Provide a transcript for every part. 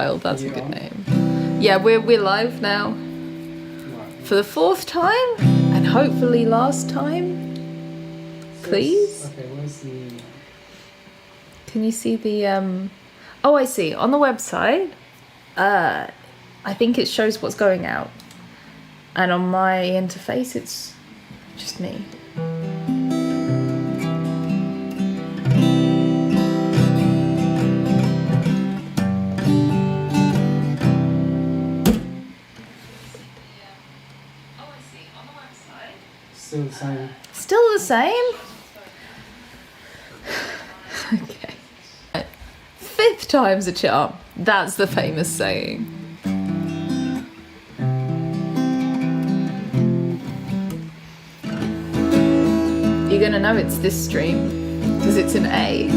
Wild. That's a good name. Yeah, we're live now. Right. For the 4th time, and hopefully last time. Please. Okay, where's the? Can you see the? Oh, I see. On the website, I think it shows what's going out, and on my interface, it's just me. Still the same. Still the same? Okay. 5th time's a charm. That's the famous saying. You're gonna know it's this stream, because it's an A.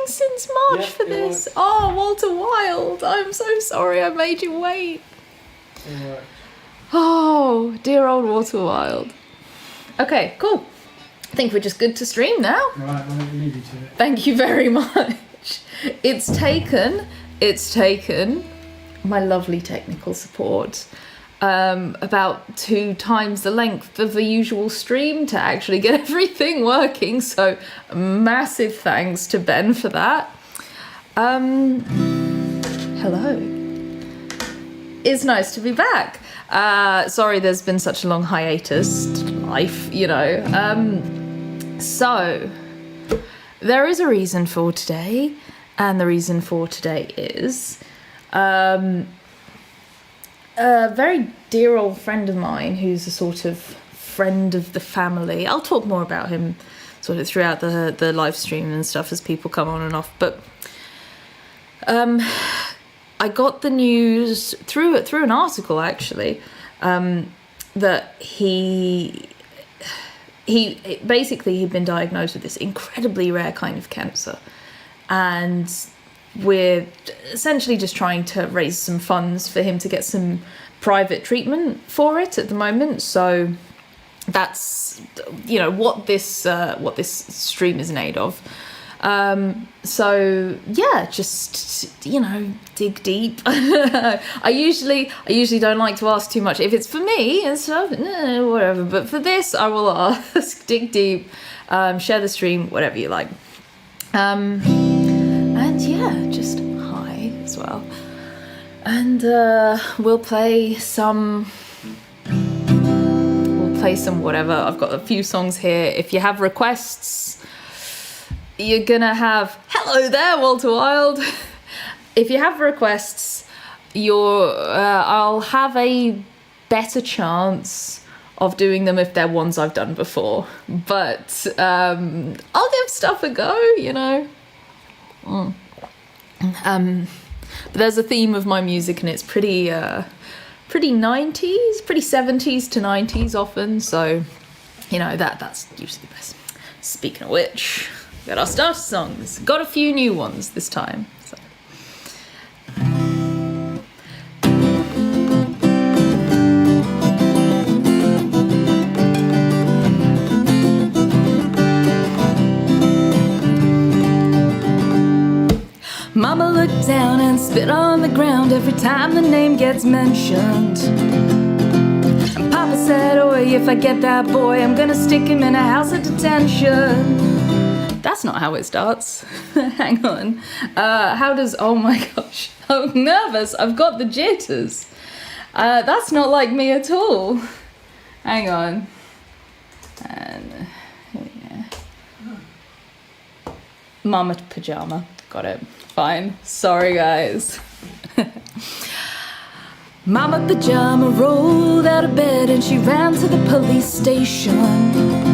Since March for this. Oh, Walter Wilde, I'm so sorry I made you wait. Oh, dear old Walter Wilde. Okay, cool. I think we're just good to stream now. Right, well, let me leave you to it. Thank you very much. It's taken my lovely technical support about 2 times the length of the usual stream to actually get everything working, so massive thanks to Ben for that. Hello. It's nice to be back. Sorry there's been such a long hiatus to life, you know. So there is a reason for today, and the reason for today is a very dear old friend of mine who's a sort of friend of the family. I'll talk more about him sort of throughout the live stream and stuff as people come on and off. But I got the news through an article actually that he'd been diagnosed with this incredibly rare kind of cancer, and we're essentially just trying to raise some funds for him to get some private treatment for it at the moment. So that's, you know, what this stream is in aid of. So yeah, just, you know, dig deep. I usually don't like to ask too much if it's for me and stuff, whatever. But for this, I will ask, dig deep, share the stream, whatever you like. And yeah, just hi as well. And we'll play some whatever. I've got a few songs here. If you have requests, you're gonna have, hello there, Walter Wilde. If you have requests, I'll have a better chance of doing them if they're ones I've done before. But I'll give stuff a go, you know. But there's a theme of my music, and it's pretty 90s, pretty 70s to 90s often, so you know that's usually the best. Speaking of which, got our start songs. Got a few new ones this time. So. Mama looked down and spit on the ground every time the name gets mentioned. And Papa said, "Oi, if I get that boy, I'm gonna stick him in a house of detention." That's not how it starts. Hang on. How does... Oh my gosh. I'm nervous. I've got the jitters. That's not like me at all. Hang on. And... yeah. Mama pajama. Got it. Fine. Sorry, guys. Mama pajama rolled out of bed and she ran to the police station.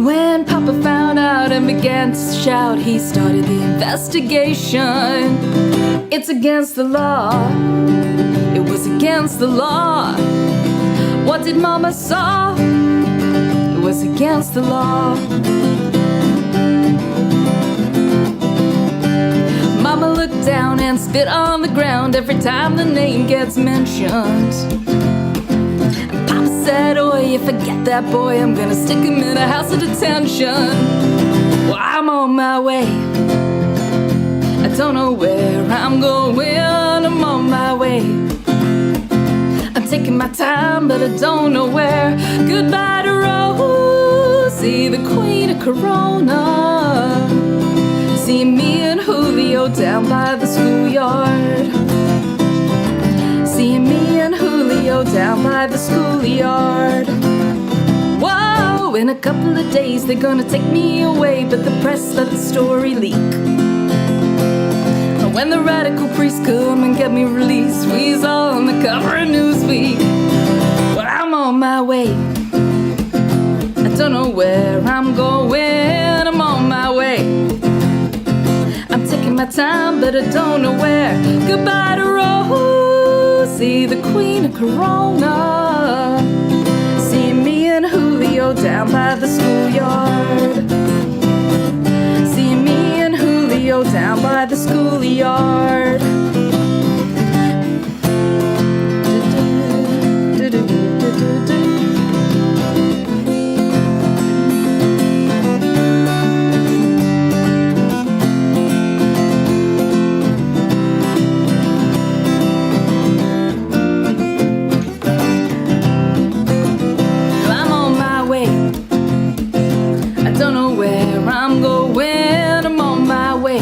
When Papa found out and began to shout, he started the investigation. It's against the law. It was against the law. What did Mama saw? It was against the law. Mama looked down and spit on the ground every time the name gets mentioned. away. If I get that boy, I'm gonna stick him in a house of detention. Well, I'm on my way. I don't know where I'm going, I'm on my way. I'm taking my time, but I don't know where. Goodbye to Rosie, the queen of Corona. See me and Julio down by the schoolyard. See me and Julio down by the schoolyard. Whoa, in a couple of days they're gonna take me away, but the press let the story leak. When the radical priests come and get me released, we's all on the cover of Newsweek. Well, I'm on my way. I don't know where I'm going, I'm on my way. I'm taking my time, but I don't know where. Goodbye to Rosie, the queen of Corona. See me and Julio down by the schoolyard. See me and Julio down by the schoolyard. I'm on my way. I don't know where I'm going, I'm on my way.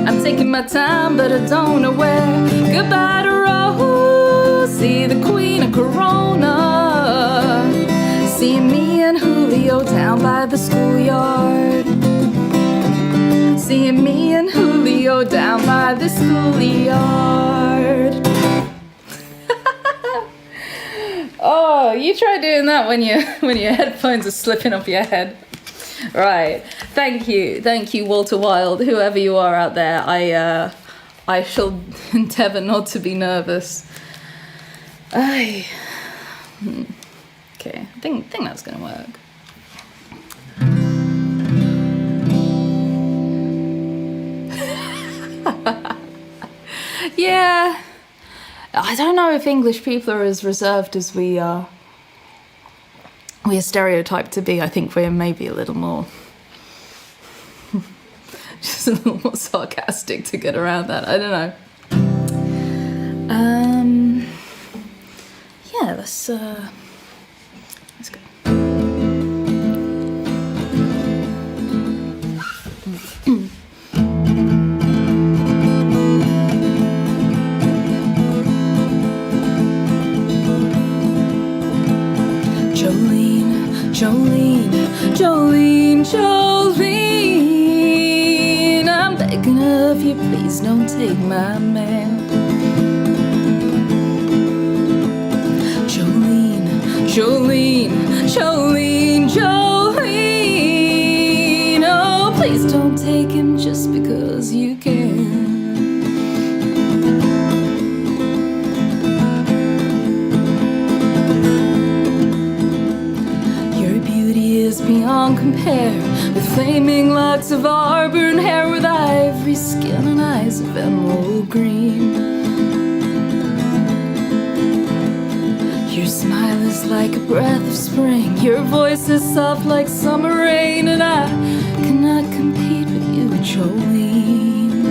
I'm taking my time, but I don't know where. Goodbye to Rosie, the queen of Corona. See me and Julio down by the schoolyard. See me and Julio down by the schoolyard. Oh, you try doing that when your headphones are slipping off your head. Right. Thank you, Walter Wilde, whoever you are out there. I shall endeavour not to be nervous. Okay, I think that's gonna work. Yeah. I don't know if English people are as reserved as we are stereotyped to be. I think we're maybe a little more, just a little more sarcastic to get around that. I don't know. Yeah, let's go. Jolene, I'm begging of you, please don't take my man. Jolene, oh, please don't take him just because you can. Beyond compare, with flaming locks of auburn hair, with ivory skin and eyes of emerald green. Your smile is like a breath of spring, your voice is soft like summer rain, and I cannot compete with you, Jolene.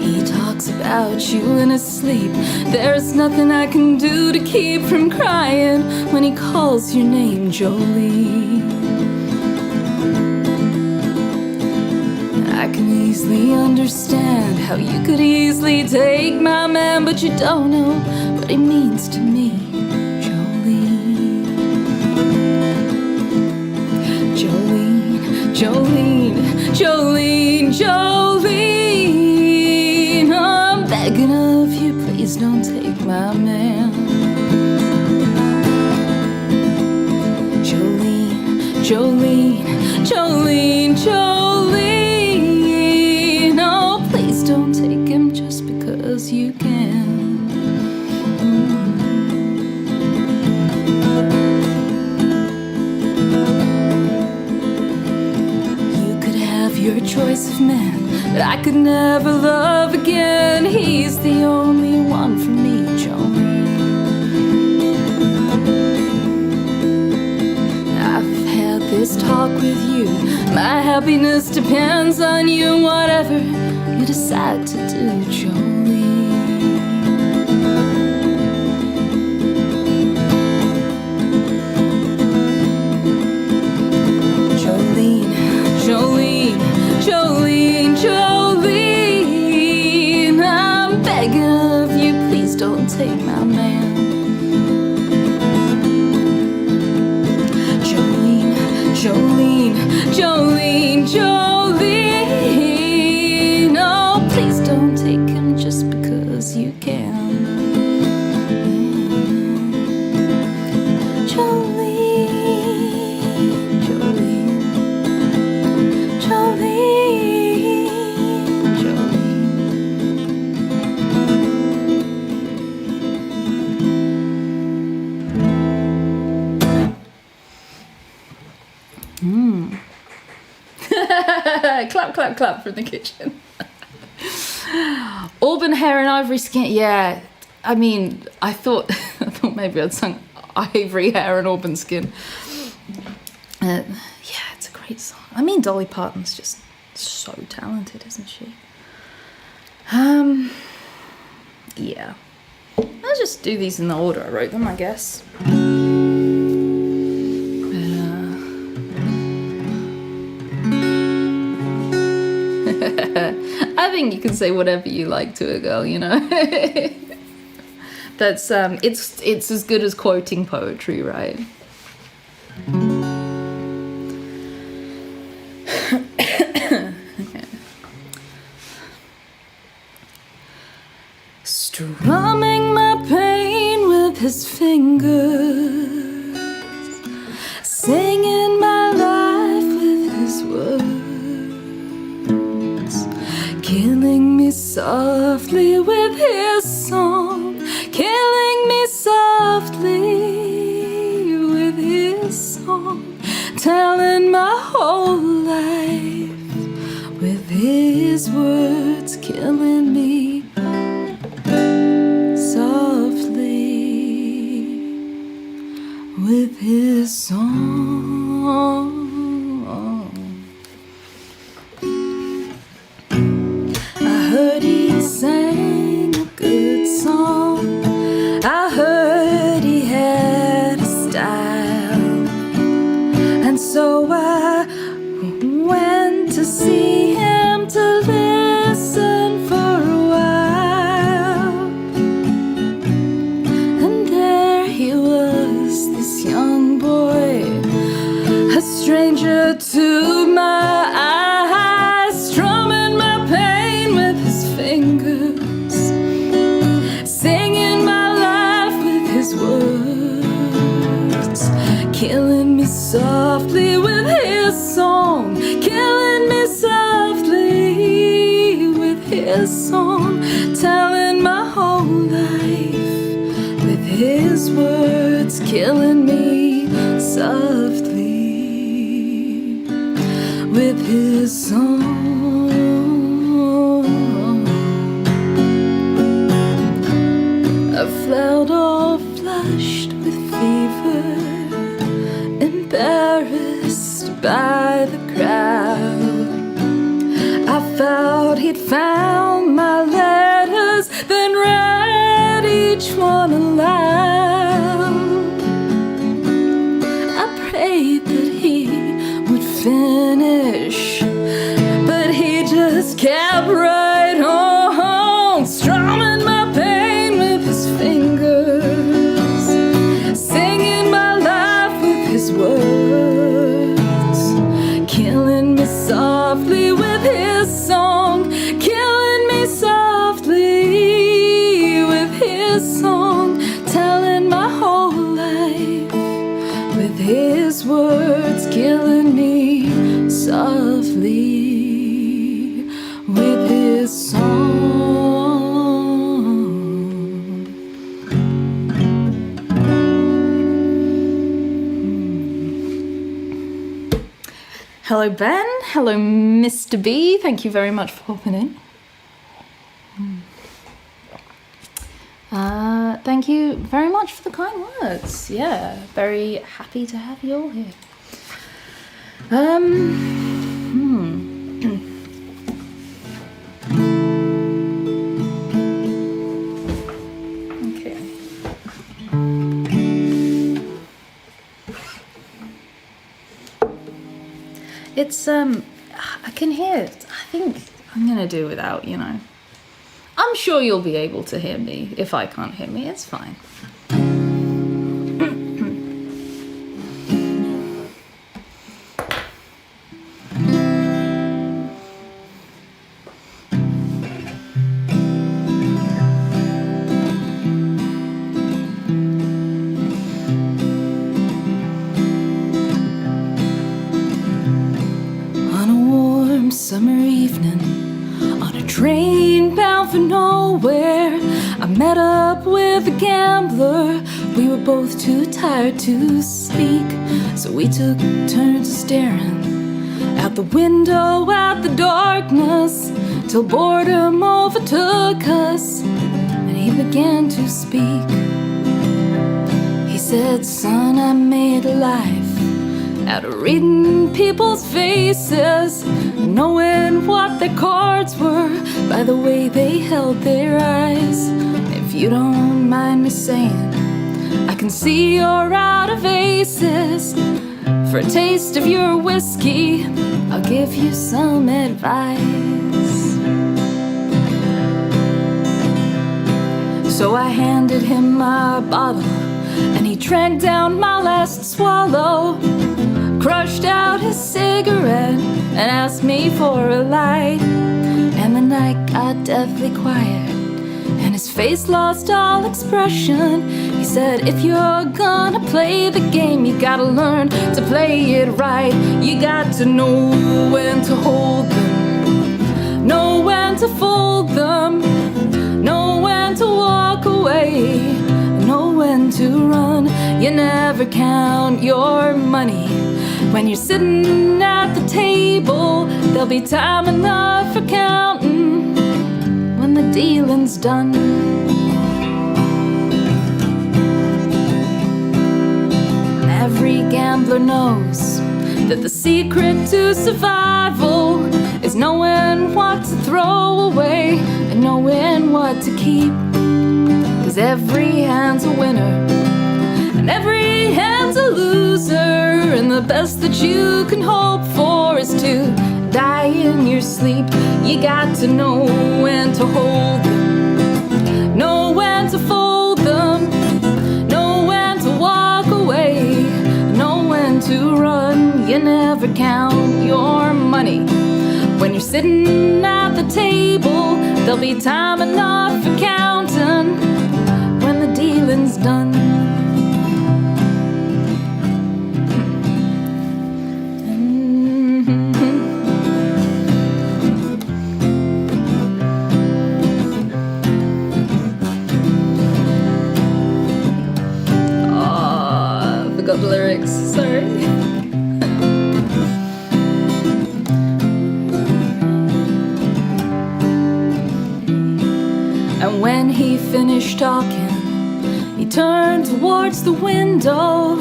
He talks about you in his sleep. There's nothing I can do to keep from crying when he calls your name, Jolene. I can easily understand how you could easily take my man, but you don't know what he means to me, Jolene. Jolene, I'm begging of you, please don't take my man. Jolene, no, please don't take him just because you can. You could have your choice of men, but I could never love again. He's the only one for me, Jolene. this talk with you. My happiness depends on you, whatever you decide to do, Jolene. Jolene, Jolene, Jolene, Jolene, I'm begging of you, please don't take my man. Jolene, Jolene, Jolene, no, please don't take him just because you can. Jolene, Jolene, Jolene, Clap, clap, clap from the kitchen. Auburn hair and ivory skin. Yeah, I mean, I thought maybe I'd sung ivory hair and auburn skin. Yeah, it's a great song. I mean, Dolly Parton's just so talented, isn't she? Yeah. I'll just do these in the order I wrote them, I guess. I think you can say whatever you like to a girl, you know. That's it's as good as quoting poetry, right? Okay. Strumming my pain with his fingers, singing my life with his words, killing me softly with his song, killing me softly with his song, telling my whole life with his words, killing me softly with his song. I heard he sang a good song, I heard he had a style, and so I went to see him to listen for a while. And there he was, this young boy, a stranger to my eyes, strumming my pain with his fingers, singing my life with his words, killing me softly with his song, killing me softly with his song, telling my whole life with his words, killing me softly with his song. I felt all flushed with fever, embarrassed by the crowd. I felt he'd found my letters, then read each one aloud. I prayed that he would finish, but he just kept right on, strumming my pain with his fingers, singing my life with his words, killing me softly with his song, killing me softly with his song, telling my whole life with his words, killing me softly with his song. Hello Ben, hello Mr. B, thank you very much for popping in. Thank you very much for the kind words. Yeah, very happy to have you all here. Okay. It's I can hear it. I think I'm gonna do without, you know. I'm sure you'll be able to hear me. If I can't hear me, it's fine. On a warm summer evening, on a train bound for nowhere, I met up with a gambler. We were both too tired to speak, so we took turns staring out the window at the darkness, till boredom overtook us, and he began to speak. He said, "Son, I made a life out of reading people's faces, knowing what their cards were by the way they held their eyes. If you don't mind me saying, I can see you're out of aces. For a taste of your whiskey, I'll give you some advice." So I handed him my bottle, and he drank down my last swallow, crushed out his cigarette, and asked me for a light. And the night got deathly quiet, and his face lost all expression. He said, "If you're gonna play the game, you gotta learn to play it right. You got to know when to hold them, know when to fold them, know when to walk away, know when to run. You never count your money when you're sitting at the table. There'll be time enough for counting when the dealing's done." Every gambler knows that the secret to survival is knowing what to throw away and knowing what to keep. 'Cause every hand's a winner and every hand's a loser, and the best that you can hope for is to die in your sleep. You got to know when to hold them, know when to fold them, know when to walk away, know when to run. You never count your money when you're sitting at the table. There'll be time enough for counting when the dealing's done. Got the lyrics, sorry. And when he finished talking, he turned towards the window,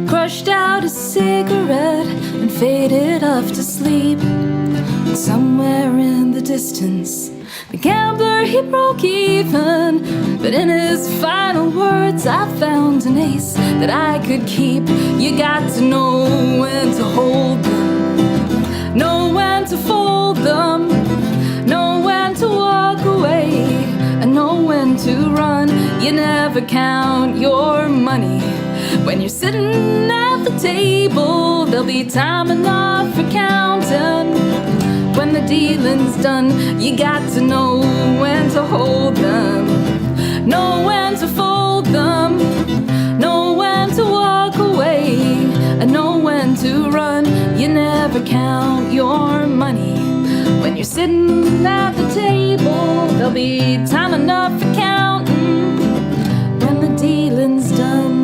crushed out a cigarette, and faded off to sleep. And somewhere in the distance, the gambler, he broke even, but in his final words, I found an ace that I could keep. You got to know when to hold them, know when to fold them, know when to walk away, and know when to run. You never count your money when you're sitting at the table. There'll be time enough for counting when the dealing's done. You got to know when to hold them, know when to fold them, know when to walk away, and know when to run. You never count your money when you're sitting at the table. There'll be time enough for counting when the dealing's done.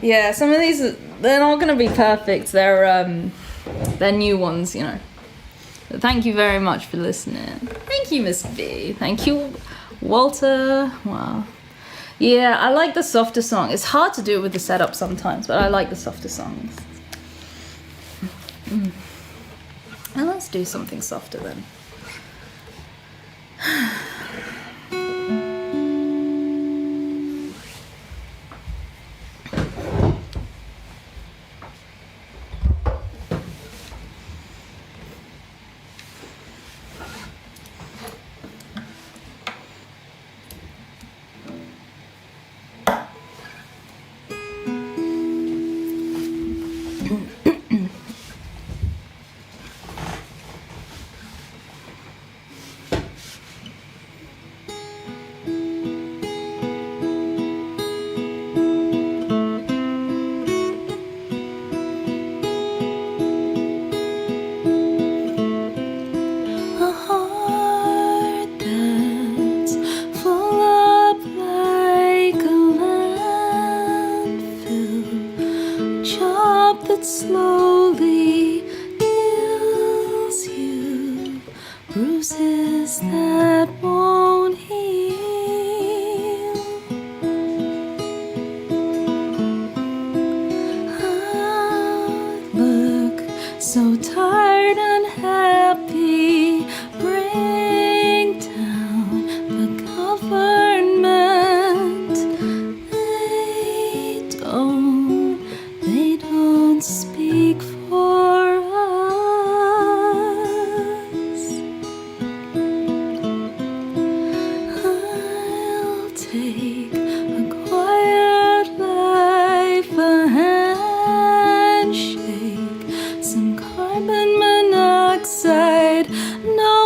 Yeah, some of these, they're not gonna be perfect. They're new ones, you know. But thank you very much for listening. Thank you, Miss B. Thank you, Walter. Wow. Yeah, I like the softer song. It's hard to do it with the setup sometimes, but I like the softer songs. And let's do something softer then. Slowly kills you, bruises that won't heal. I look so tired and happy, bring down the government. They don't speak for us. I'll take a quiet life, a handshake, some carbon monoxide, no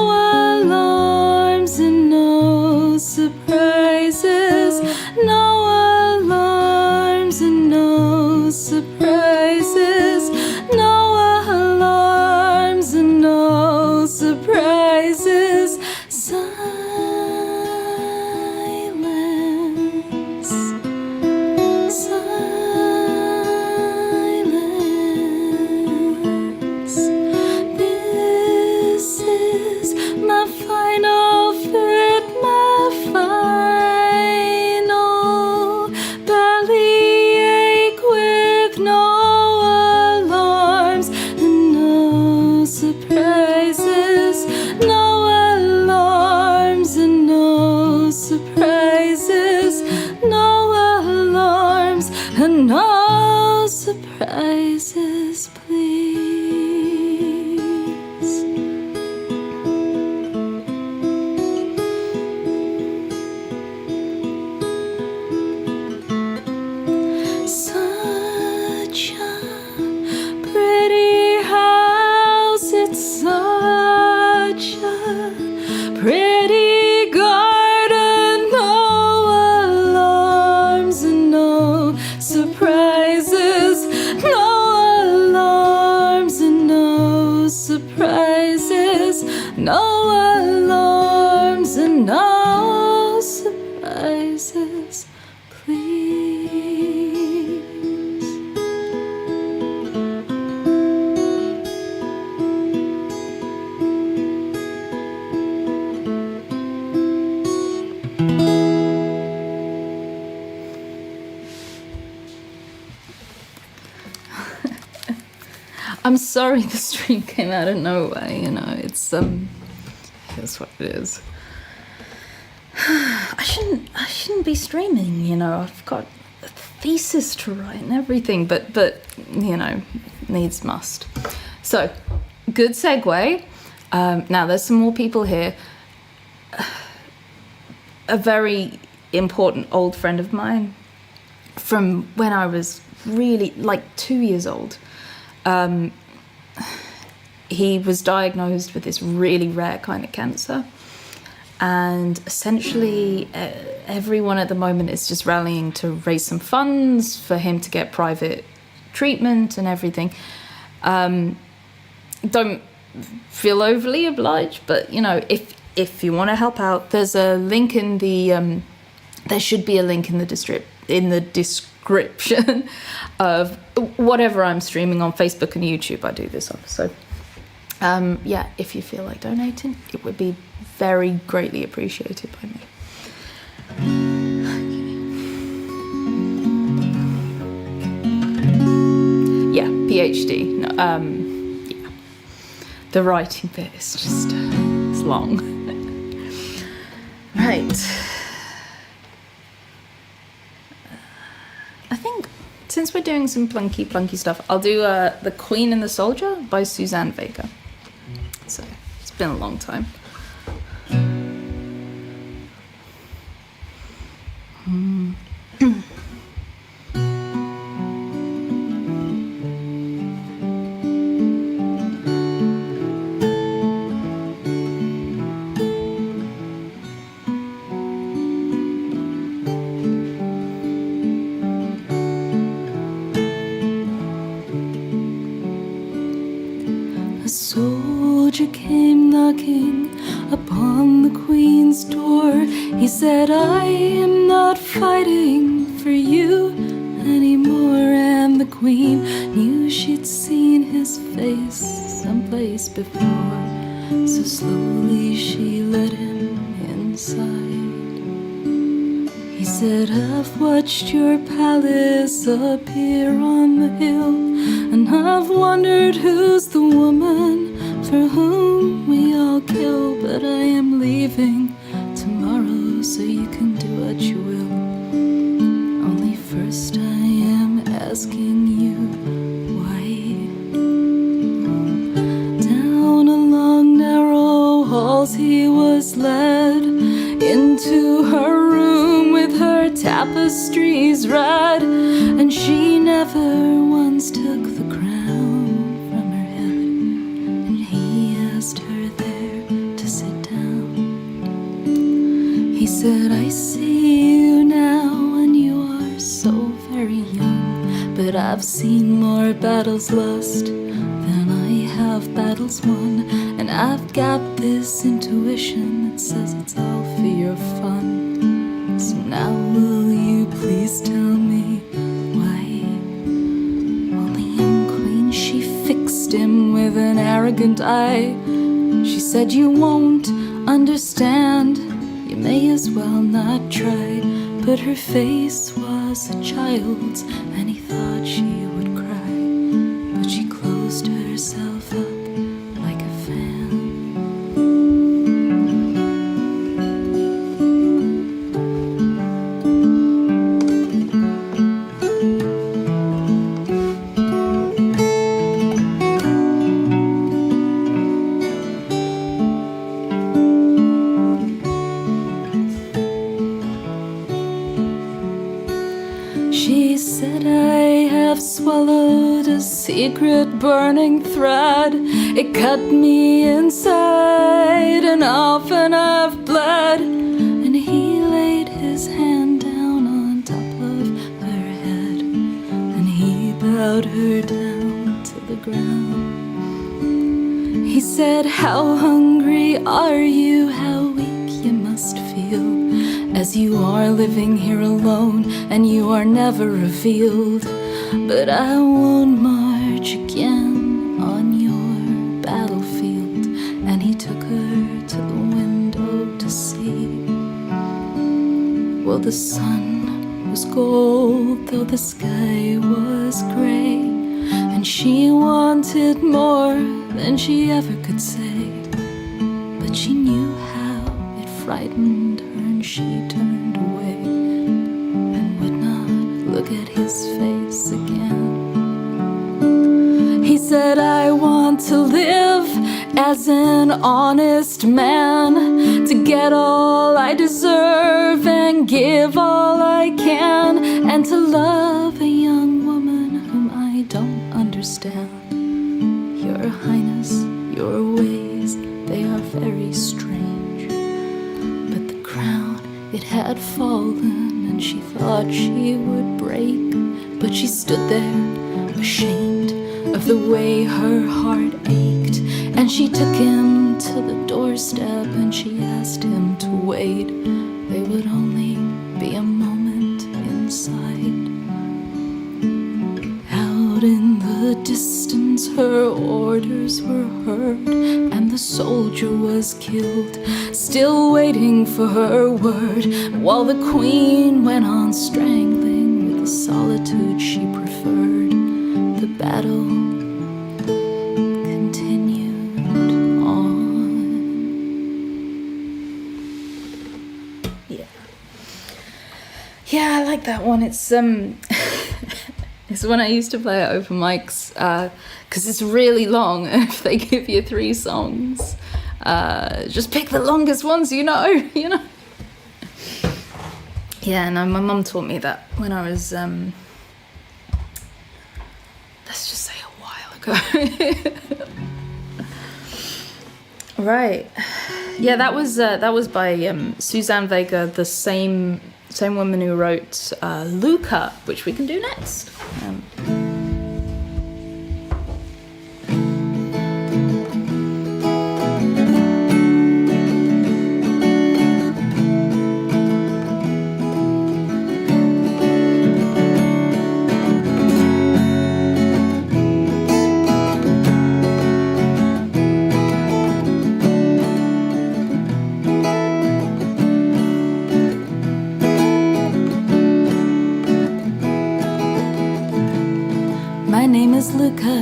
alarms and no surprises, no alarms and no surprises, no alarms and no surprises. Silence, silence. This is my final fit, my final bellyache with no alarms and no surprises, no alarms and no surprises, no alarms and no surprises, please. Such a pretty house, it's such a pretty garden, no alarms and no surprises, no alarms and no surprises, no alarms and no surprises, please. I'm sorry the stream came out of nowhere, you know, it's that's what it is. I shouldn't be streaming, you know, I've got a thesis to write and everything, but you know, needs must. So, good segue. Now there's some more people here. A very important old friend of mine from when I was really like 2 years old. He was diagnosed with this really rare kind of cancer, and essentially everyone at the moment is just rallying to raise some funds for him to get private treatment and everything. Don't feel overly obliged, but you know, if you want to help out, there's a link in the there should be a link in the description of whatever I'm streaming on Facebook and YouTube. I do this on, so yeah, if you feel like donating, it would be very greatly appreciated by me. Okay. PhD. No, yeah. The writing bit is just it's long. Right. I think since we're doing some plunky stuff, I'll do The Queen and the Soldier by Suzanne Vega. So it's been a long time. A soldier came knocking upon the Queen's door. He said, I am not fighting for you anymore. And the Queen knew she'd seen his face someplace before. So slowly she led him inside. He said, I've watched your palace appear on the hill, and I've wondered who's the woman for whom we all kill. But I am leaving tomorrow, so you can do what you will. Only first I am asking you why. Down along narrow halls he was led, into her room with her tapestries red, and she never once took the crown from her head. And he asked her there to sit down. He said, I see you now, and you are so very young, but I've seen more battles lost than I have battles won. And I've got this intuition that says it's all for your fun. So now will you please tell me why? Well, the young queen, she fixed him with an arrogant eye. She said, you won't understand, you may as well not try. But her face was a child's, and he thought she would cry. But she closed herself up like a fan. She said, I have swallowed a secret burning thread. It cut me inside, and often I've bled. And he laid his hand down on top of her head, and he bowed her down to the ground. He said, how hungry are you? How weak you must feel, as you are living here alone, and you are never revealed. But I won't march again on your battlefield. And he took her to the window to see. Well, the sun was gold, though the sky was gray, and she wanted more than she ever could say. But she knew how it frightened her, and she turned away and would not look at his face again. He said, I want to live as an honest man, to get all I deserve and give all I can, and to love a young woman whom I don't understand. Your Highness, your ways, they are very strange. But the crown, it had fallen, and she thought she would break. But she stood there, ashamed of the way her heart ached. And she took him to the doorstep, and she asked him to wait. They would only be a moment inside. Out in the distance her orders were heard, and the soldier was killed, still waiting for her word, while the queen went on strangling with the solitude she preferred. the battle continued on. Yeah. Yeah, I like that one. It's it's one I used to play at open mics, because it's really long. If they give you 3 songs, just pick the longest ones, you know. Yeah, no, my mum taught me that when I was, let's just say a while ago. Right. Yeah, that was by Suzanne Vega, the same woman who wrote Luca, which we can do next. My name is Luca.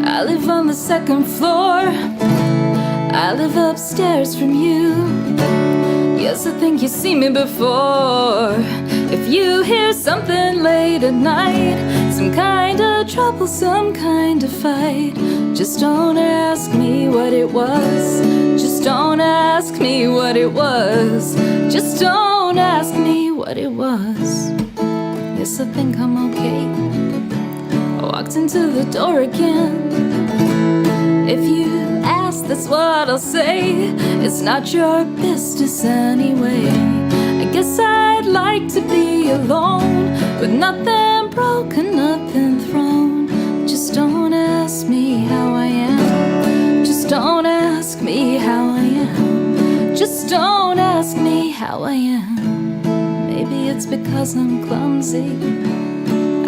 I live on the 2nd floor. I live upstairs from you. Yes, I think you've seen me before. If you hear something late at night, some kind of trouble, some kind of fight, just don't ask me what it was. Just don't ask me what it was. Just don't ask me what it was. Yes, I think I'm okay. I walked into the door again. If you ask, that's what I'll say. It's not your business anyway. I guess I'd like to be alone, with nothing broken, nothing thrown. Just don't ask me how I am. Just don't ask me how I am. Just don't ask me how I am. Maybe it's because I'm clumsy.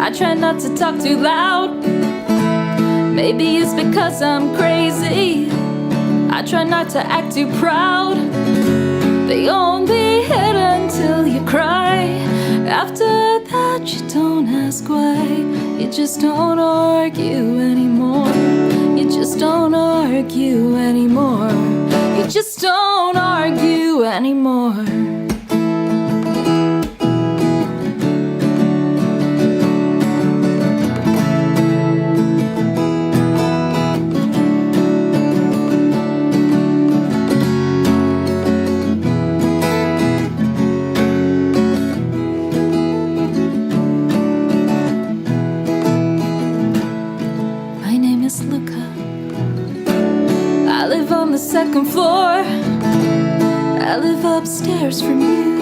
I try not to talk too loud. Maybe it's because I'm crazy. I try not to act too proud. They only hit until you cry. After that you don't ask why. You just don't argue anymore. You just don't argue anymore. You just don't argue anymore. I live on the 2nd floor. I live upstairs from you.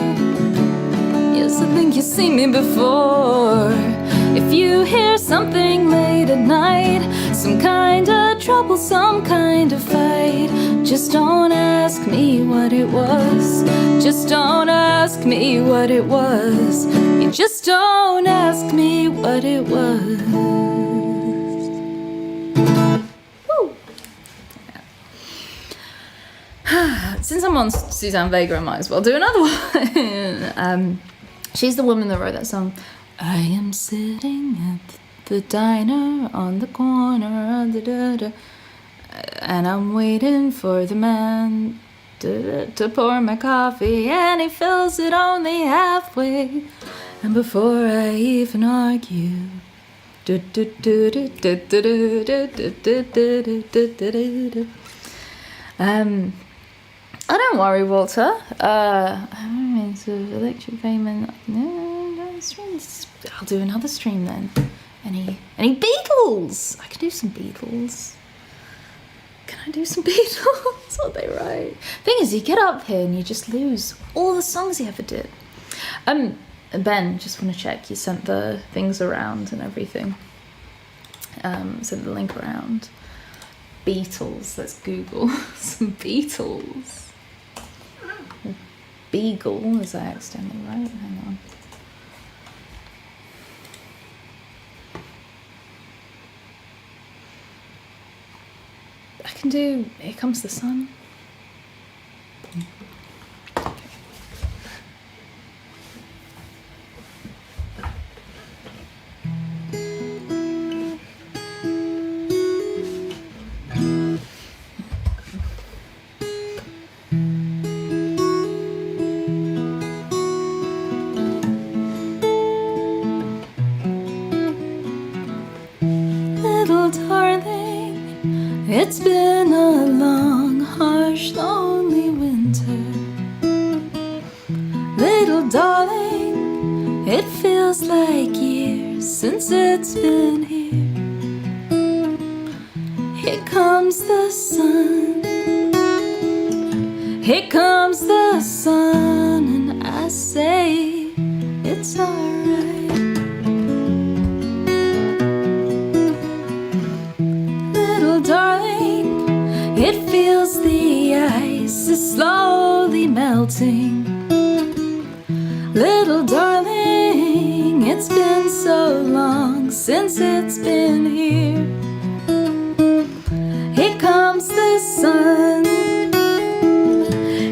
Yes, I think you've seen me before. If you hear something late at night, some kind of trouble, some kind of fight, just don't ask me what it was. Just don't ask me what it was. You just don't ask me what it was. Since I'm on Suzanne Vega, I might as well do another one. She's the woman that wrote that song. I am sitting at the diner on the corner, and I'm waiting for the man to pour my coffee, and he fills it only halfway. And before I even argue, oh, don't worry, Walter. I'm into electric payment. No streams. I'll do another stream then. Any Beatles? I can do some Beatles. Can I do some Beatles? Are they right? Thing is, you get up here and you just lose all the songs you ever did. Ben, just want to check. You sent the things around and everything. Sent the link around. Beatles. Let's Google some Beatles. Beagle, is that accidentally right? Hang on. I can do Here Comes the Sun. Little darling, it feels like years since it's been here. Here comes the sun, here comes the sun, and I say it's alright. Little darling, it feels the ice is slowly melting. Little darling, it's been so long since it's been here. Here comes the sun,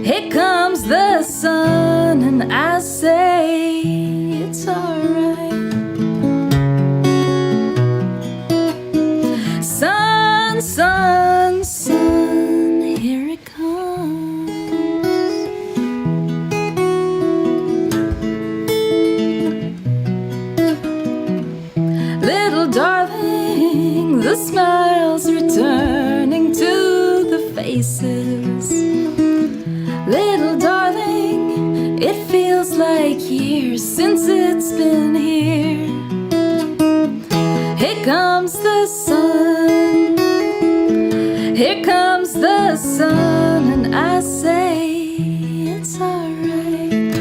here comes the sun, and I say it's alright. Sun, sun, sun, here it comes. Little darling, the smiles returning to the faces. Little darling, it feels like years since it's been here. Here comes the sun, here comes the sun, and I say it's alright.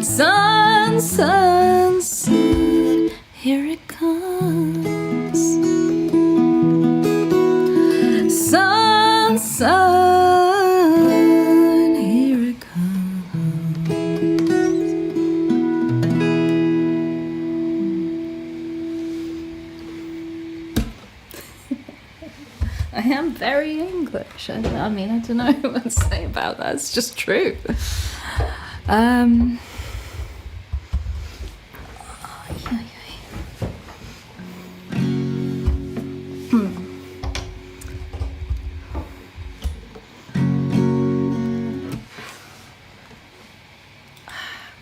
Sun, sun, sun, here it comes. Sun, sun, here it comes. I am very English. I mean, I don't know what to say about that. It's just true. I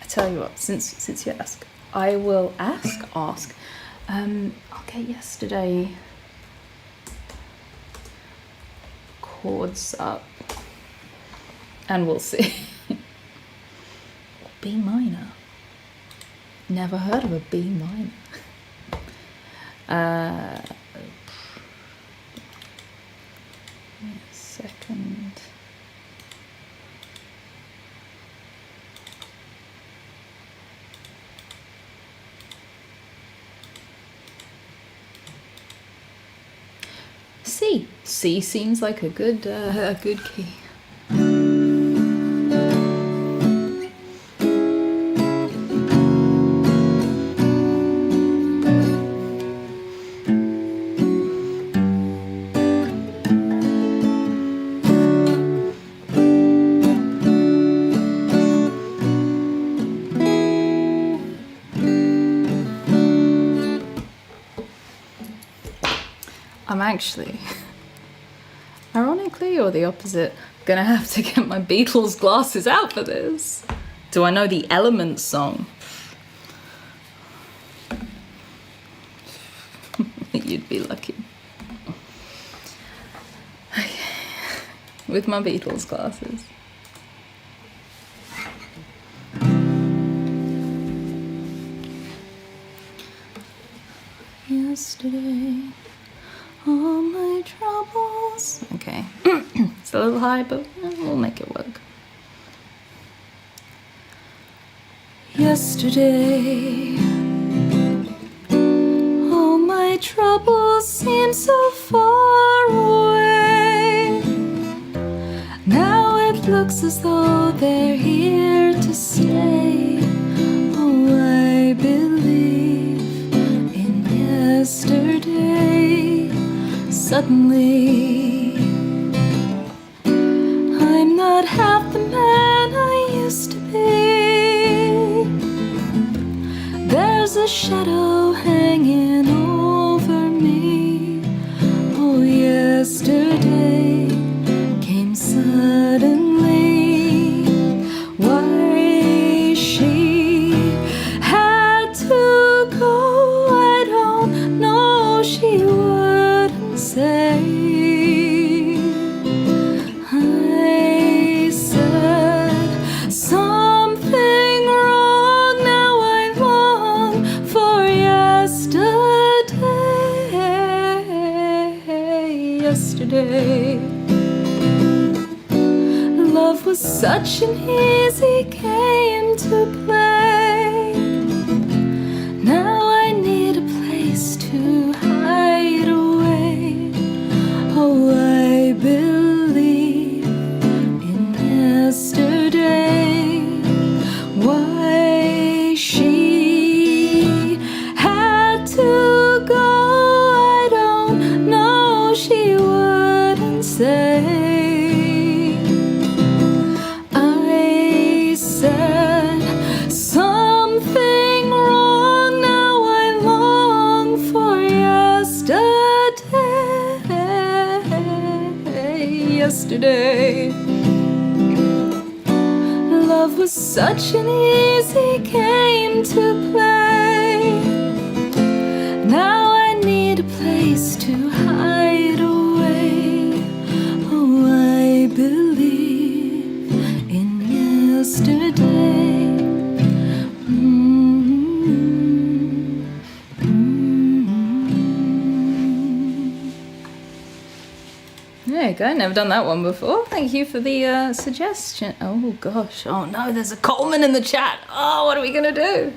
tell you what, since you ask, I will ask. I'll get yesterday chords up, and we'll see. B minor. Never heard of a B minor. Second. C. C seems like a good key. I'm actually, ironically or the opposite, gonna have to get my Beatles glasses out for this. Do I know the Elements song? You'd be lucky. Okay. With my Beatles glasses. Yesterday, all my troubles. Okay, it's a little high, but we'll make it work. Yesterday, all my troubles seem so far away. Now it looks as though they're here to stay. Oh, I believe in yesterday. Suddenly, I'm not half the man I used to be. There's a shadow hanging over me. Oh, yesterday came suddenly. Why she had to go, I don't know. She wouldn't say. I said was such an easy game to play. Now I need a place to hide away. Oh, I believe in yesterday. Why she had to go, I don't know. She wouldn't say. I said something wrong. Now I long for yesterday. Love was such an easy game to play. Now I need a place to hide away. Oh, I believe in yesterday. There you go, never done that one before. Thank you for the suggestion. Oh gosh, oh no, there's a Coleman in the chat. Oh, what are we gonna do?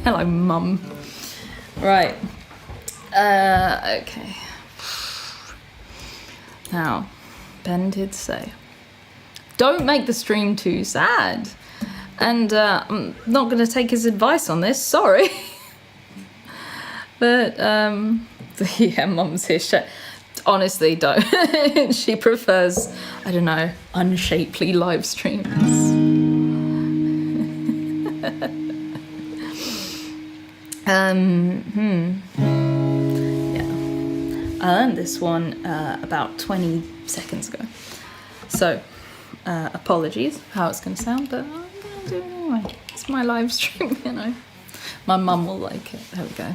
Hello, Mum. Right, okay. Now, Ben did say, don't make the stream too sad. And I'm not gonna take his advice on this, sorry. But, yeah, Mum's here. Honestly, don't. She prefers, I don't know, unshapely live streams. Yeah. I learned this one about 20 seconds ago. So, apologies for how it's going to sound, but I'm going to do it anyway. It's my live stream, you know. My mum will like it. There we go.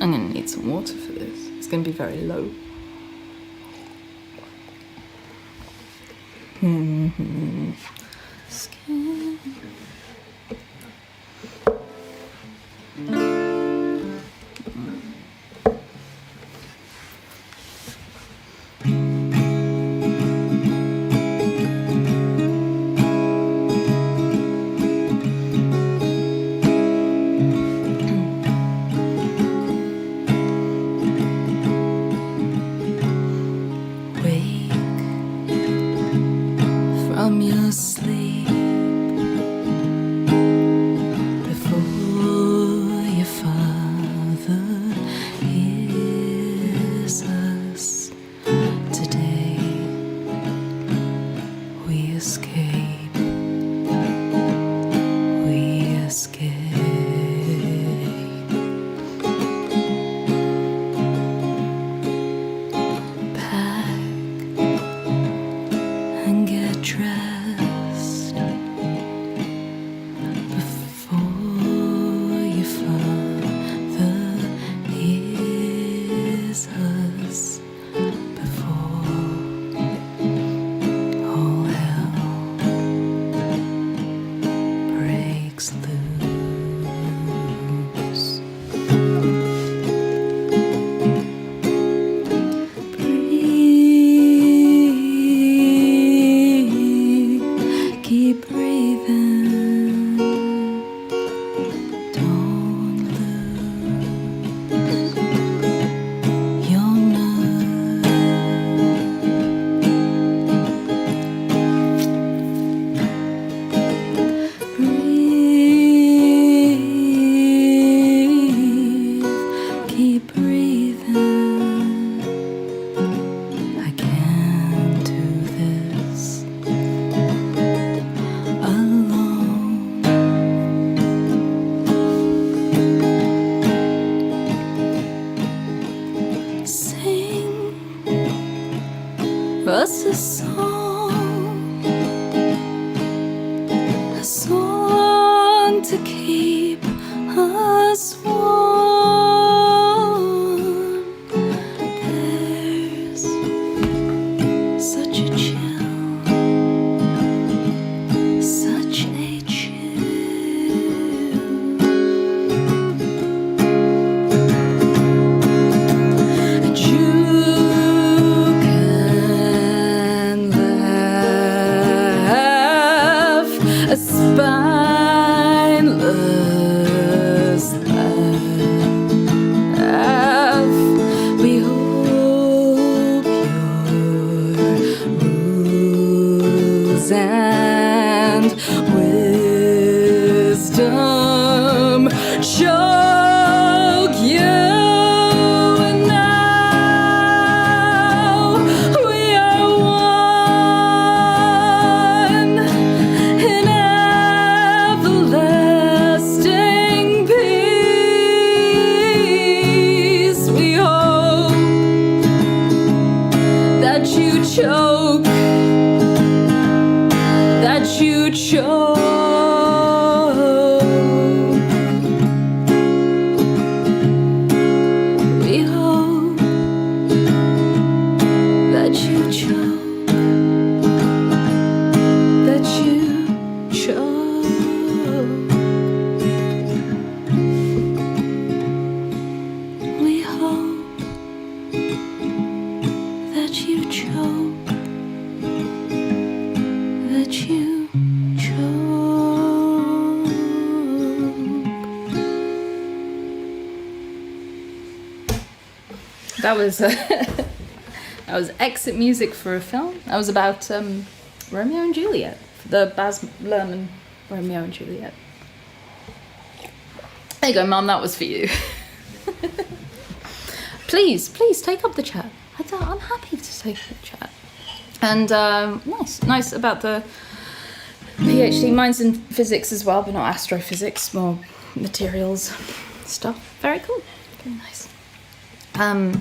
I'm going to need some water for this. It's going to be very low. Skin. From your sleep before your father hears us. Today we escape, we escape. Pack and get dressed before your father hears us, before all hell breaks loose. Keep breathing, don't lose your nerve. Breathe, keep breathing. I can't do this alone. Sing us a song to keep us warm. There's choke, that you choke. We hope that you choke, that you choke. We hope that you choke, that you choke. That was that was exit music for a film. That was about Romeo and Juliet, the Baz Luhrmann Romeo and Juliet. There you go, Mum. That was for you. Please take up the chat. I'm happy to take up the chat. And nice about the PhD. Mine's in physics as well, but not astrophysics, more materials stuff. Very cool. Very nice. Ow.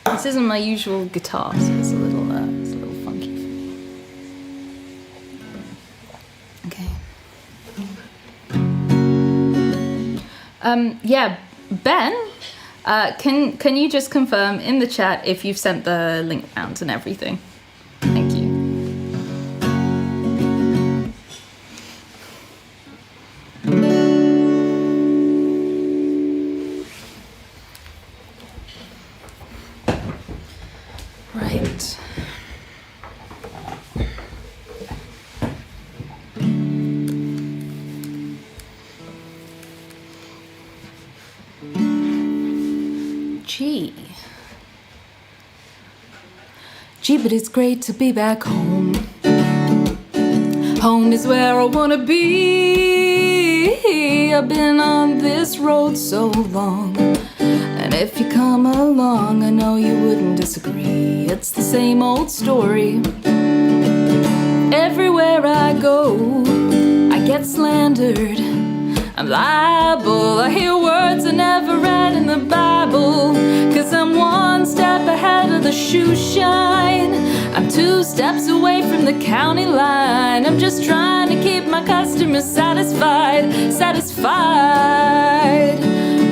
This isn't my usual guitar, so it's a little funky for me. Okay. Yeah, Ben, can you just confirm in the chat if you've sent the link round and everything? Thank you. Right. Gee, but it's great to be back home. Home is where I wanna be. I've been on this road so long, and if you come along, I know you wouldn't disagree. It's the same old story. Everywhere I go, I get slandered. I'm liable. I hear words I never read in the Bible, 'cause I'm one step ahead of the shoe shine. I'm 2 steps away from the county line. I'm just trying to keep my customers satisfied.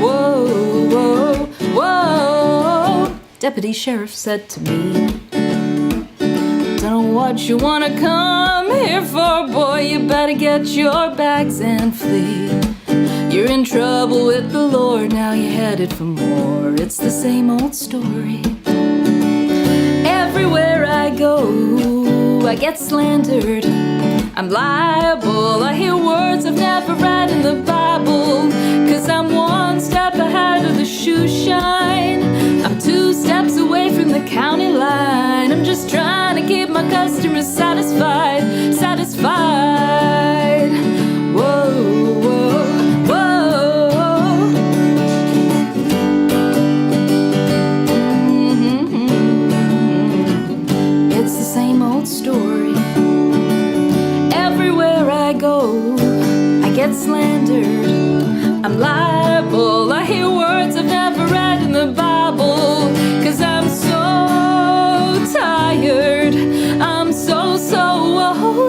Whoa, whoa, whoa. Deputy Sheriff said to me, don't know what you wanna come here for, boy. You better get your bags and flee. You're in trouble with the Lord, now you're headed for more. It's the same old story. Everywhere I go, I get slandered. I'm liable. I hear words I've never read in the Bible, 'cause I'm one step ahead of the shoe shine. I'm 2 steps away from the county line. I'm just trying to keep my customers satisfied. Whoa, whoa, whoa. It's the same old story. Everywhere I go, I get slandered. I'm liable. I hear words I've never read in the Bible, 'cause I'm so tired. I'm so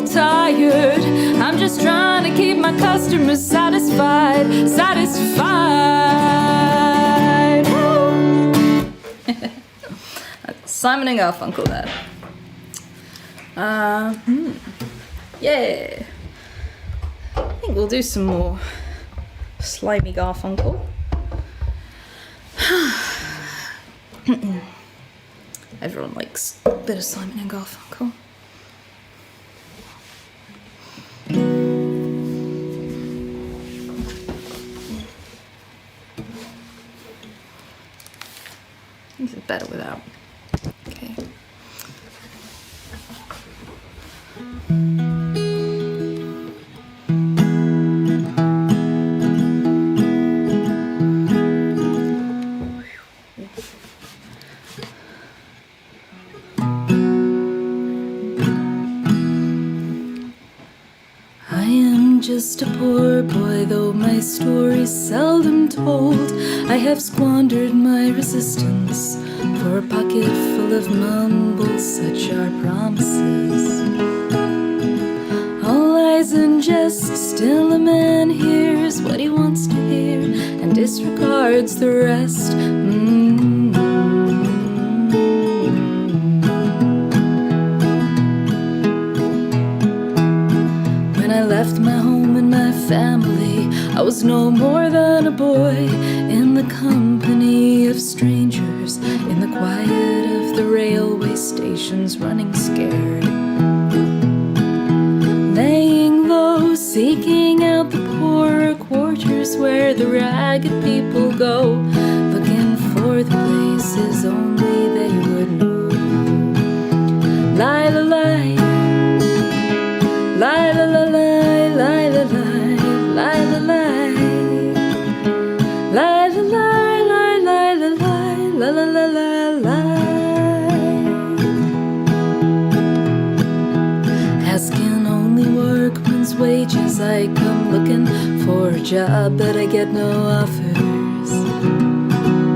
tired. I'm just trying to keep my customers satisfied. Simon and Garfunkel there. Yeah. I think we'll do some more slimy Garfunkel. Everyone likes a bit of Simon and Garfunkel. This is better without. Okay. I am just a poor boy, though my story's seldom told, I have squandered my resistance for a pocket full of mumbles, such are promises. All lies and jest, still a man hears what he wants to hear and disregards the rest. When I left my home and my family, I was no more than a boy in the company of strangers, in the quiet of the railway stations, running scared, laying low, seeking out the poorer quarters where the ragged people go, looking for the places only they would know. Lie, la, lie, lie, la, la, lie, lie, la, lie, lie, la, lie, lie, la, lie, lie, lie, la, lie, la, la, la, la, lie. Asking only workman's wages, I come looking for a job, but I get no offers.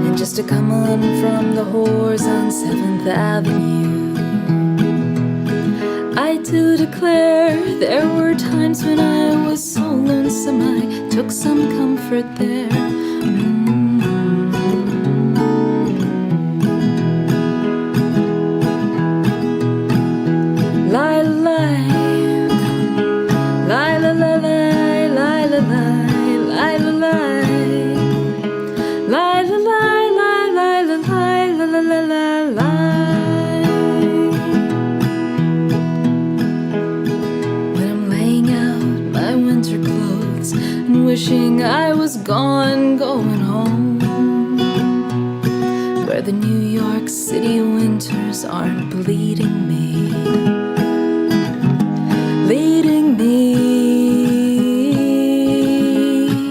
And just to come on from the whores on 7th Avenue, I do declare there were times when I was so lonesome I took some comfort there. Lie, lie, lie, la, la, lie, lie, la, lie, lie, la, lie, lie, la, lie, lie, lie, la, lie, la, la, la, la, lie. When I'm laying out my winter clothes and wishing I was gone, going home, where the New York City winters aren't bleeding me, leading me,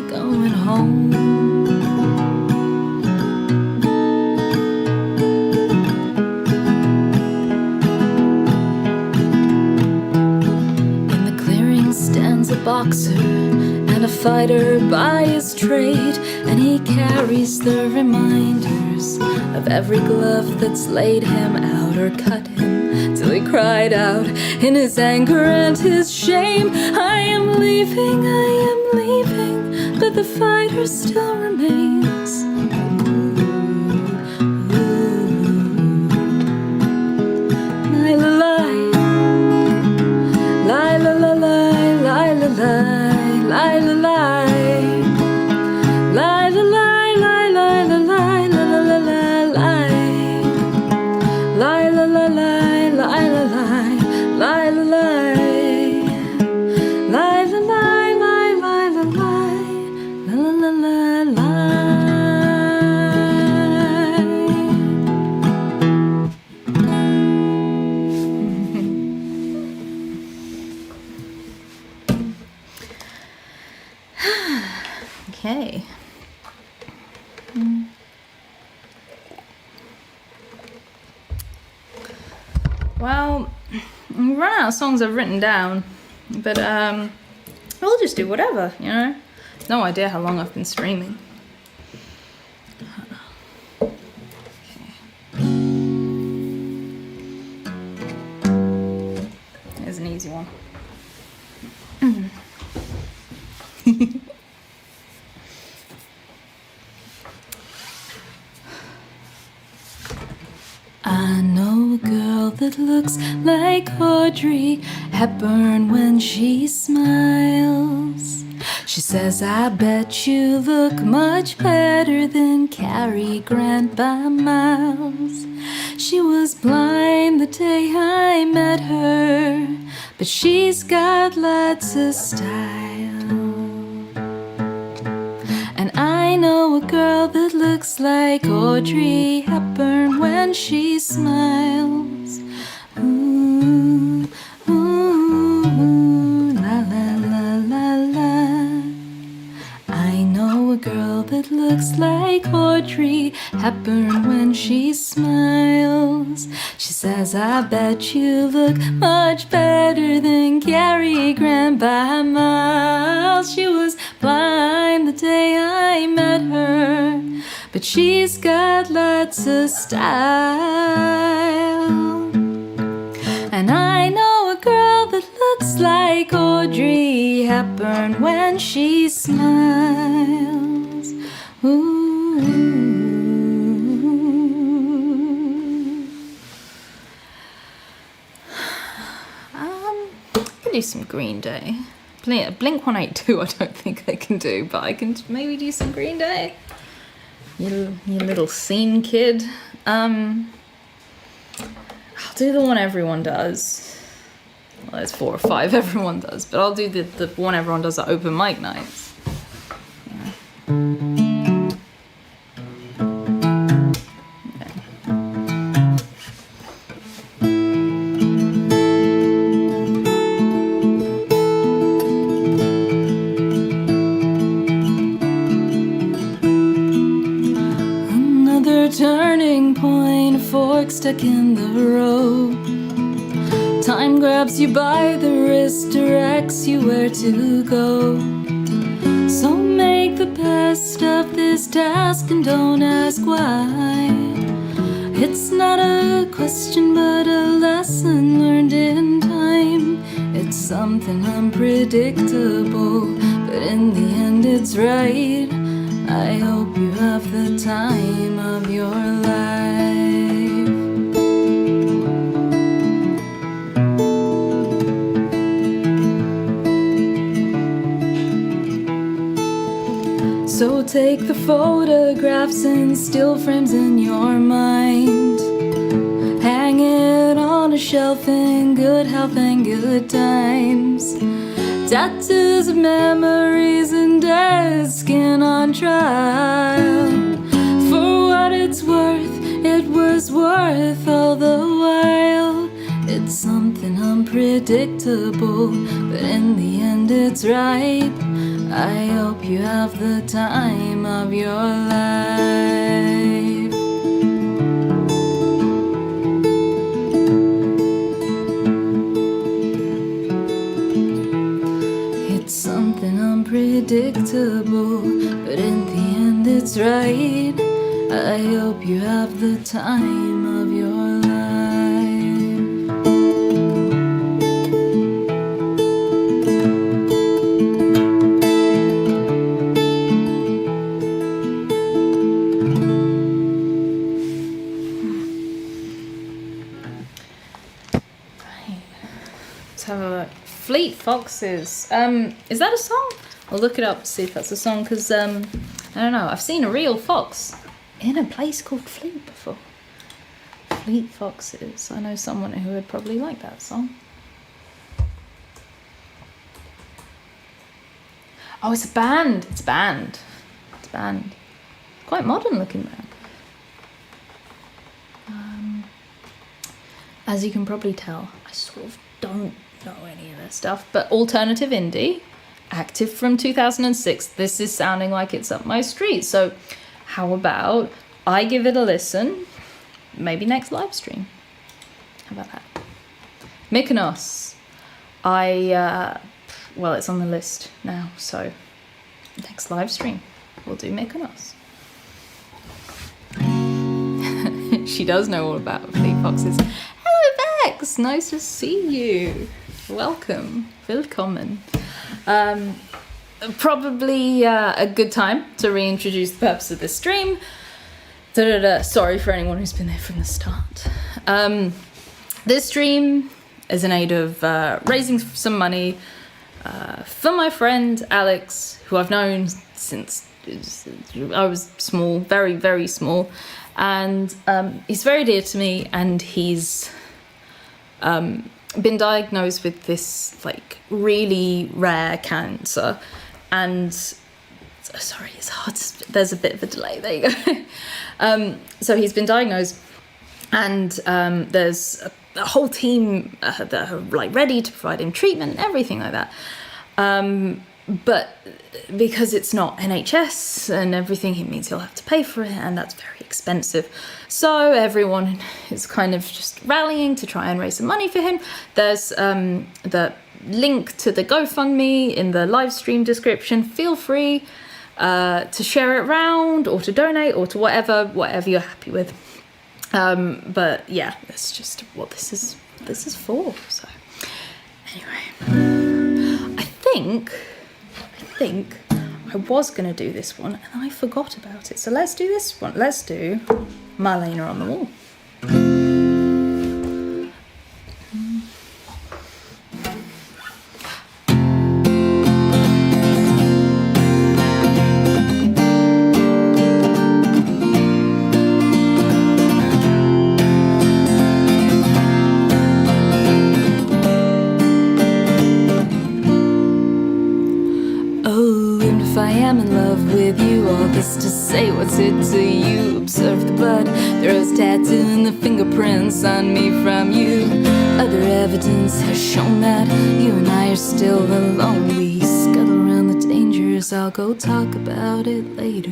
going home. In the clearing stands a boxer and a fighter by his trade, and he carries the reminders of every glove that's laid him out or cut him, till he cried out in his anger and his shame, I am leaving, but the fighter still remains. Lie, la, lie, lie, la, la, lie, lie, la, lie, lie, la, lie, lie, la, lie, lie, lie, la, lie, la, la, la, la, lie, lie, la, la, lie, lie, la, lie, lie, la, lie, lie, la, lie, lie, lie, la, lie, la, la, la, la, lie. Okay. Well, we run out of songs I've written down, but we'll just do whatever, you know? No idea how long I've been streaming. Here's an easy one. I know a girl that looks like Audrey Hepburn when she smiles. She says, I bet you look much better than Cary Grant by miles. She was blind the day I met her, but she's got lots of style. And I know a girl that looks like Audrey Hepburn when she smiles. Ooh, ooh, la la la la la. I know a girl that looks like Audrey Hepburn when she smiles. She says, I bet you look much better than Cary Grant by miles. She was the day I met her, but she's got lots of style. And I know a girl that looks like Audrey Hepburn when she smiles. Ooh. I can do some Green Day. Blink 182 I don't think I can do, but I can maybe do some Green Day. You little scene kid. I'll do the one everyone does. Well, there's 4 or 5 everyone does, but I'll do the one everyone does at open mic nights. Yeah. Another turning point, a fork stuck in the road. Time grabs you by the wrist, directs you where to go. So make the best of this task and don't ask why. It's not a question but a lesson learned in time. It's something unpredictable, but in the end it's right. I hope you have the time of your life. So take the photographs and still frames in your mind. Hang it on a shelf in good health and good times. Tattoos of memories and dead skin on trial. For what it's worth, it was worth all the while. It's something unpredictable, but in the end it's right. I hope you have the time of your life. It's something unpredictable, but in the end it's right. I hope you have the time of your life. Fleet Foxes. Is that a song? I'll look it up to see if that's a song, because I don't know. I've seen a real fox in a place called Fleet before. Fleet Foxes. I know someone who would probably like that song. Oh, it's a band. It's a band. It's a band. Quite modern looking band. As you can probably tell, I sort of don't know any of their stuff, but alternative indie, active from 2006. This is sounding like it's up my street, so how about I give it a listen, maybe next live stream. How about that? Mykonos. Well, it's on the list now, so next live stream we'll do Mykonos. She does know all about Fleet Foxes. Hello Bex, nice to see you. Welcome, willkommen. Probably a good time to reintroduce the purpose of this stream. Sorry for anyone who's been there from the start. This stream is in aid of raising some money for my friend Alex, who I've known since I was small, very, very small. And he's very dear to me, and he's been diagnosed with this like really rare cancer. And sorry, it's hard there's a bit of a delay, there you go. So he's been diagnosed, and there's a whole team that are like ready to provide him treatment and everything like that. But because it's not NHS and everything, it means he'll have to pay for it, and that's very expensive. So everyone is kind of just rallying to try and raise some money for him. There's the link to the GoFundMe in the live stream description. Feel free. to share it around or to donate or to whatever you're happy with. But yeah, that's just what this is for. So anyway, I think I was gonna do this one and I forgot about it. So let's do this one. Let's do Marlena on the Wall. To say what's it to you, observe the blood, the rose tattoo and the fingerprints on me from you. Other evidence has shown that you and I are still alone. We scuttle around the dangers, I'll go talk about it later.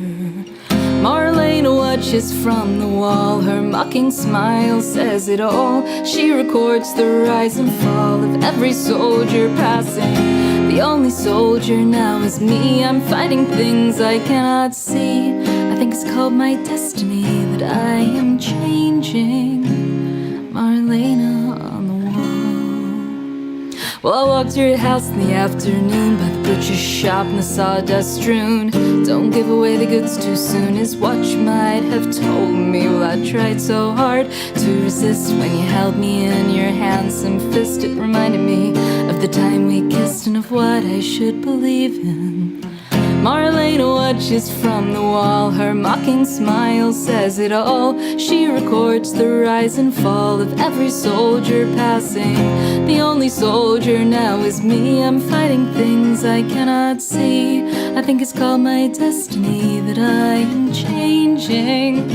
Marlena watches from the wall, her mocking smile says it all. She records the rise and fall of every soldier passing. The only soldier now is me. I'm fighting things I cannot see. I think it's called my destiny that I am changing. Marlena on the wall. Well, I walked through your house in the afternoon by the butcher's shop and the sawdust strewn. Don't give away the goods too soon is what you might have told me. Well, I tried so hard to resist when you held me in your handsome fist. It reminded me of the time we kissed and of what I should believe in. Marlena watches from the wall, her mocking smile says it all. She records the rise and fall of every soldier passing. The only soldier now is me. I'm fighting things I cannot see. I think it's called my destiny that I am changing.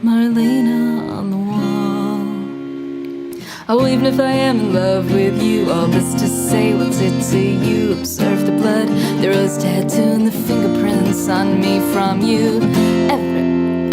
Marlena on the wall. Oh, even if I am in love with you, all this to say, what's it to you? Observe the blood, the rose tattoo and the fingerprints on me from you.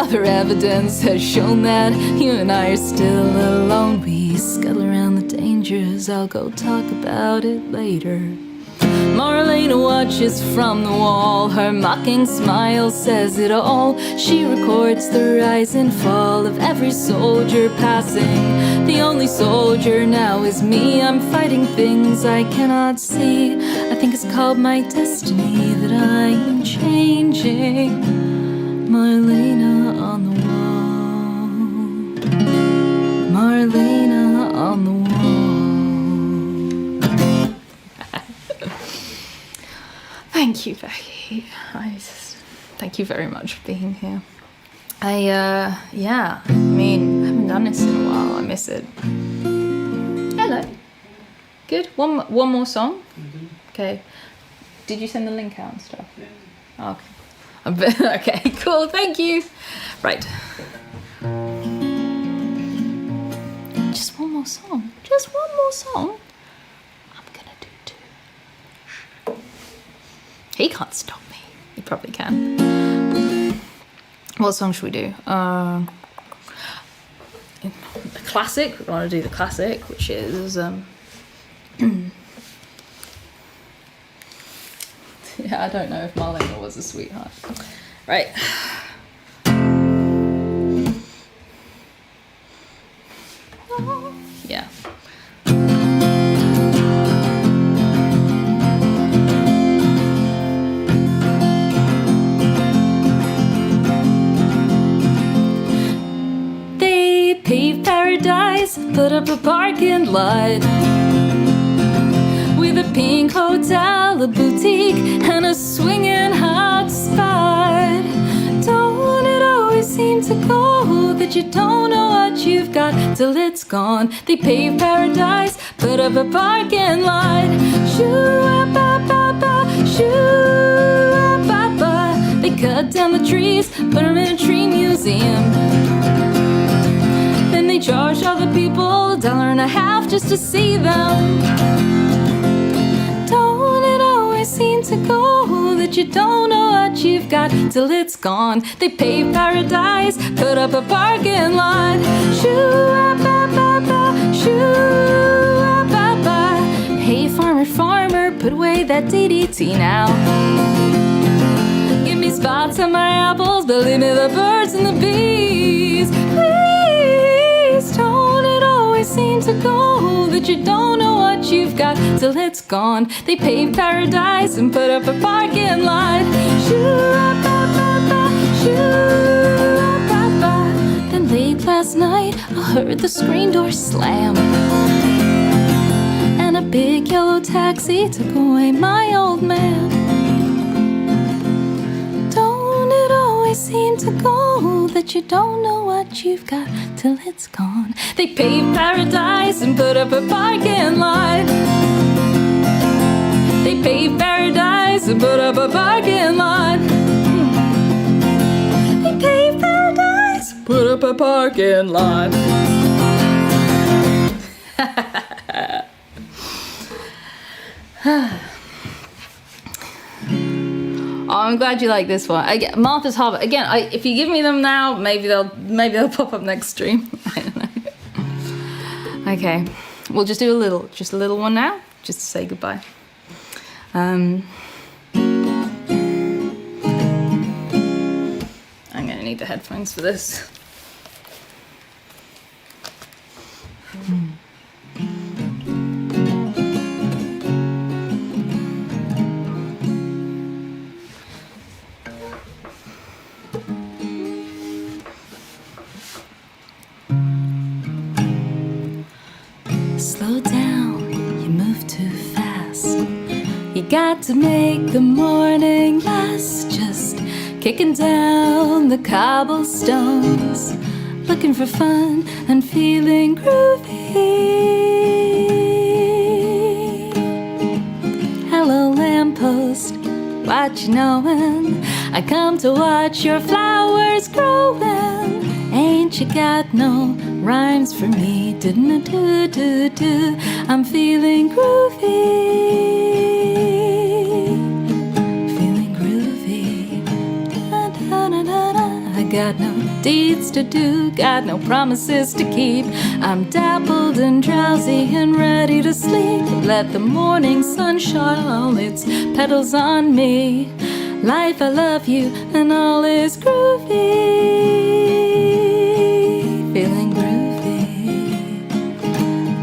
Other evidence has shown that you and I are still alone. We scuttle around the dangers, I'll go talk about it later. Marlena watches from the wall, her mocking smile says it all. She records the rise and fall of every soldier passing. The only soldier now is me. I'm fighting things I cannot see. I think it's called my destiny that I am changing. Marlena on the wall. Marlena on the wall. Thank you, Becky. Thank you very much for being here. I haven't done this in a while. I miss it. Hello. Good. One more song. Okay. Did you send the link out and stuff? Yeah. Okay. Okay. Cool. Thank you. Right. Just one more song. Just one more song. I'm gonna do two. He can't stop me. He probably can. What song should we do? The classic. We want to do the classic, which is yeah, I don't know if Marlena was a sweetheart. Right. Yeah. They paved paradise, put up a parking lot with a pink hotel, a boutique, and a swinging hot spot. Don't it always seem to go that you don't know what you've got till it's gone? They paved paradise, put up a parking lot. Shoo-a-ba-ba-ba, shoo-a-ba-ba. They cut down the trees, put them in a tree museum. Then they charged all the people $1.50 just to see them. Seem to go that you don't know what you've got till it's gone. They paved paradise, put up a parking lot. Shoo-a-ba-ba-ba, shoo-a-ba-ba. Hey farmer, farmer, put away that DDT now. Give listen to the birds and the bees. Please don't it always seem to go that you don't know what you've got till it's gone. They paved paradise and put up a parking lot. Shoo-ra-ba-ba-ba, shoo-ra-ba-ba. Then late last night I heard the screen door slam, and a big yellow taxi took away my old man. Don't it always seem to go that you don't know what you've got till it's gone. They paved paradise and put up a parking lot. They paved paradise and put up a parking lot. They paved paradise, put up a parking lot. Oh, I'm glad you like this one. Martha's Harbour. Again, if you give me them now, maybe they'll pop up next stream. I don't know. Okay, we'll just do a little one now, just to say goodbye. I'm gonna need the headphones for this. Slow down, you move too fast. You got to make the morning last. Just kicking down the cobblestones, looking for fun and feeling groovy. Hello lamppost, what you knowin'? I come to watch your flowers growin'. Ain't you got no rhymes for me? Do-do-do-do-do. I'm feeling groovy. Feeling groovy. Da-da-da-da-da. I got no deeds to do, got no promises to keep. I'm dappled and drowsy and ready to sleep. Let the morning sun shine all its petals on me. Life, I love you, and all is groovy. Feeling groovy.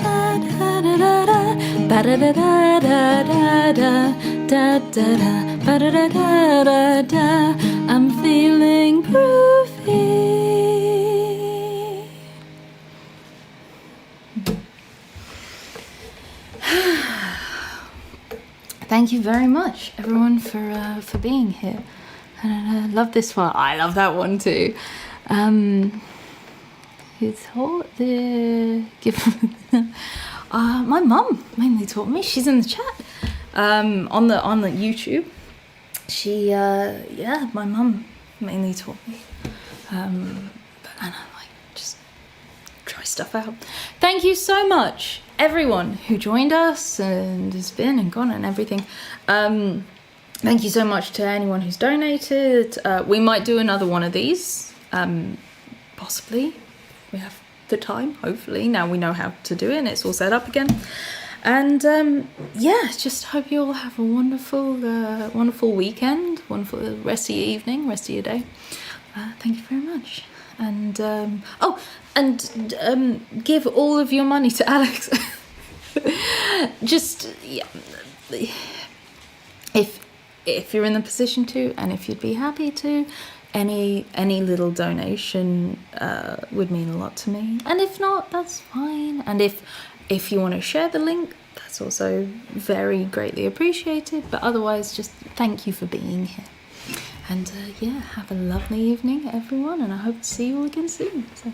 Ba-da-da-da-da, ba-da-da-da-da-da, da-da-da, ba-da-da-da-da-da. I'm feeling groovy. Thank you very much, everyone, for being here. And I love this one. I love that one too. Who taught the my mum mainly taught me. She's in the chat on the YouTube. She my mum mainly taught me. And I like just try stuff out. Thank you so much, everyone who joined us and has been and gone and everything. Thank you so much to anyone who's donated. We might do another one of these, possibly. We have the time, hopefully. Now we know how to do it and it's all set up again. And yeah, just hope you all have a wonderful weekend, wonderful rest of your evening, rest of your day. Thank you very much. And give all of your money to Alex. Just yeah, if you're in the position to, and if you'd be happy to, any little donation would mean a lot to me. And if not, that's fine. And if you want to share the link, that's also very greatly appreciated. But otherwise, just thank you for being here. And yeah, have a lovely evening, everyone. And I hope to see you all again soon. So.